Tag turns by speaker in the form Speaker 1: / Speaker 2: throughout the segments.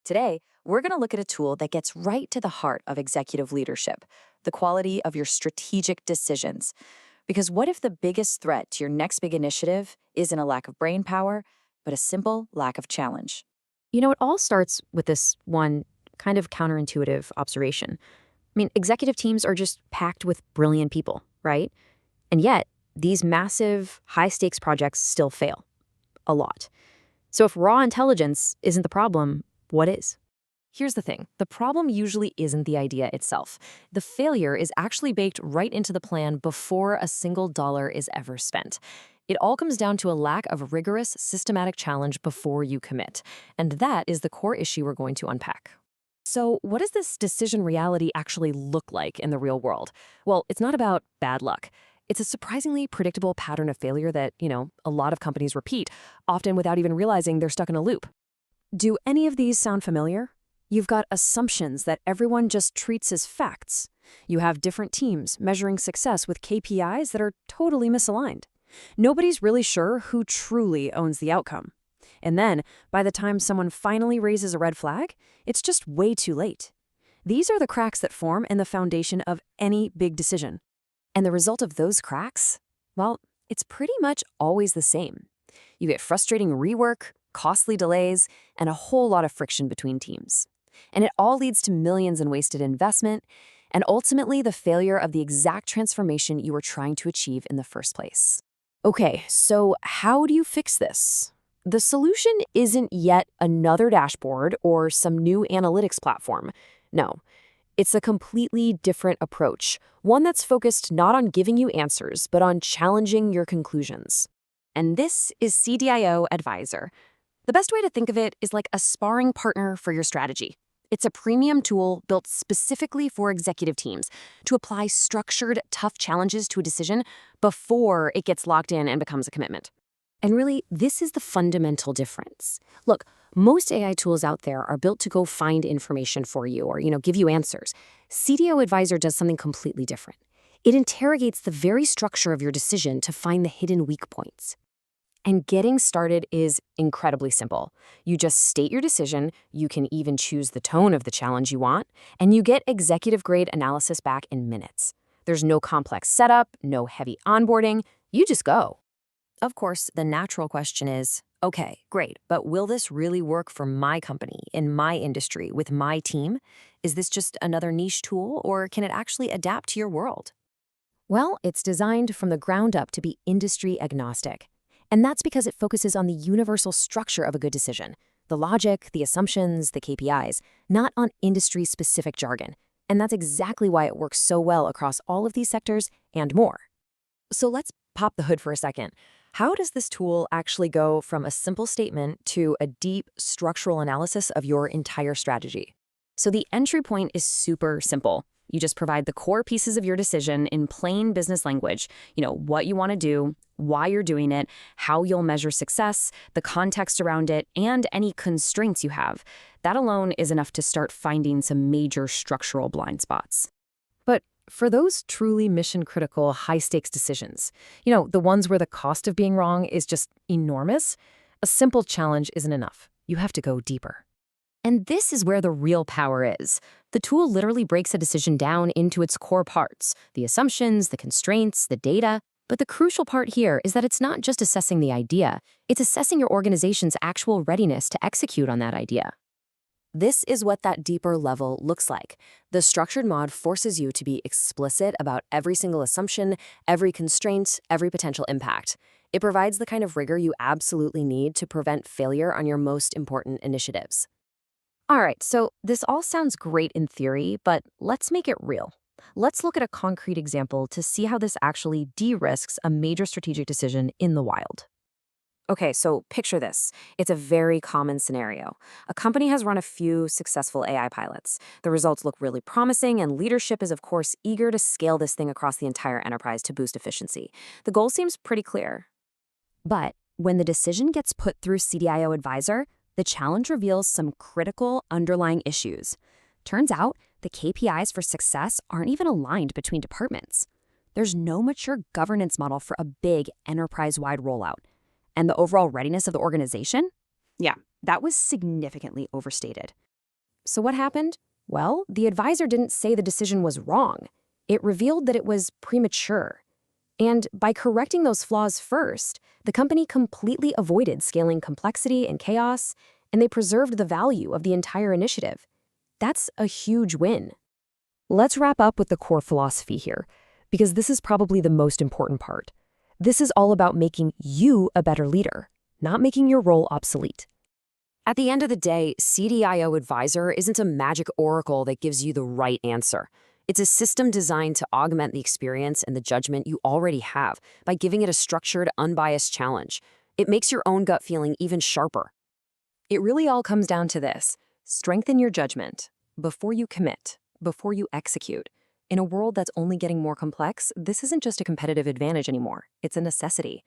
Speaker 1: Today, we're going to look at a tool that gets right to the heart of executive leadership, the quality of your strategic decisions. Because what if the biggest threat to your next big initiative isn't a lack of brain power, but a simple lack of challenge?
Speaker 2: It all starts with this one kind of counterintuitive observation. Executive teams are just packed with brilliant people, right? And yet, these massive, high stakes projects still fail a lot. So if raw intelligence isn't the problem, what is?
Speaker 3: Here's the thing. The problem usually isn't the idea itself. The failure is actually baked right into the plan before a single dollar is ever spent. It all comes down to a lack of rigorous, systematic challenge before you commit. And that is the core issue we're going to unpack. So what does this decision reality actually look like in the real world? Well, it's not about bad luck. It's a surprisingly predictable pattern of failure that, a lot of companies repeat, often without even realizing they're stuck in a loop. Do any of these sound familiar? You've got assumptions that everyone just treats as facts. You have different teams measuring success with KPIs that are totally misaligned. Nobody's really sure who truly owns the outcome. And then, by the time someone finally raises a red flag, it's just way too late. These are the cracks that form in the foundation of any big decision. And the result of those cracks? Well, it's pretty much always the same. You get frustrating rework, costly delays, and a whole lot of friction between teams. And it all leads to millions in wasted investment, and ultimately the failure of the exact transformation you were trying to achieve in the first place. Okay, so how do you fix this? The solution isn't yet another dashboard or some new analytics platform. No, it's a completely different approach, one that's focused not on giving you answers, but on challenging your conclusions. And this is CDIO ADVISOR. The best way to think of it is like a sparring partner for your strategy. It's a premium tool built specifically for executive teams to apply structured, tough challenges to a decision before it gets locked in and becomes a commitment. And really, this is the fundamental difference. Look, most AI tools out there are built to go find information for you or, give you answers. CDIO ADVISOR does something completely different. It interrogates the very structure of your decision to find the hidden weak points. And getting started is incredibly simple. You just state your decision, you can even choose the tone of the challenge you want, and you get executive-grade analysis back in minutes. There's no complex setup, no heavy onboarding, you just go. Of course, the natural question is, okay, great, but will this really work for my company, in my industry, with my team? Is this just another niche tool, or can it actually adapt to your world? Well, it's designed from the ground up to be industry agnostic. And that's because it focuses on the universal structure of a good decision, the logic, the assumptions, the KPIs, not on industry-specific jargon. And that's exactly why it works so well across all of these sectors and more. So let's pop the hood for a second. How does this tool actually go from a simple statement to a deep structural analysis of your entire strategy? So the entry point is super simple. You just provide the core pieces of your decision in plain business language. What you want to do, why you're doing it, how you'll measure success, the context around it, and any constraints you have. That alone is enough to start finding some major structural blind spots. But for those truly mission-critical, high-stakes decisions, the ones where the cost of being wrong is just enormous, a simple challenge isn't enough. You have to go deeper. And this is where the real power is. The tool literally breaks a decision down into its core parts, the assumptions, the constraints, the data. But the crucial part here is that it's not just assessing the idea, it's assessing your organization's actual readiness to execute on that idea. This is what that deeper level looks like. The structured mod forces you to be explicit about every single assumption, every constraint, every potential impact. It provides the kind of rigor you absolutely need to prevent failure on your most important initiatives. All right, so this all sounds great in theory, but let's make it real. Let's look at a concrete example to see how this actually de-risks a major strategic decision in the wild. Okay, so picture this. It's a very common scenario. A company has run a few successful AI pilots. The results look really promising, and leadership is, of course, eager to scale this thing across the entire enterprise to boost efficiency. The goal seems pretty clear. But when the decision gets put through CDIO ADVISOR, the challenge reveals some critical underlying issues. Turns out, the KPIs for success aren't even aligned between departments. There's no mature governance model for a big enterprise-wide rollout. And the overall readiness of the organization? Yeah, that was significantly overstated.
Speaker 2: So what happened? Well, the advisor didn't say the decision was wrong. It revealed that it was premature. And by correcting those flaws first, the company completely avoided scaling complexity and chaos, and they preserved the value of the entire initiative. That's a huge win. Let's wrap up with the core philosophy here, because this is probably the most important part. This is all about making you a better leader, not making your role obsolete.
Speaker 3: At the end of the day, CDIO Advisor isn't a magic oracle that gives you the right answer. It's a system designed to augment the experience and the judgment you already have by giving it a structured, unbiased challenge. It makes your own gut feeling even sharper.
Speaker 1: It really all comes down to this. Strengthen your judgment before you commit, before you execute. In a world that's only getting more complex, this isn't just a competitive advantage anymore. It's a necessity.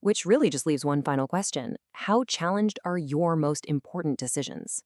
Speaker 1: Which really just leaves one final question. How challenged are your most important decisions?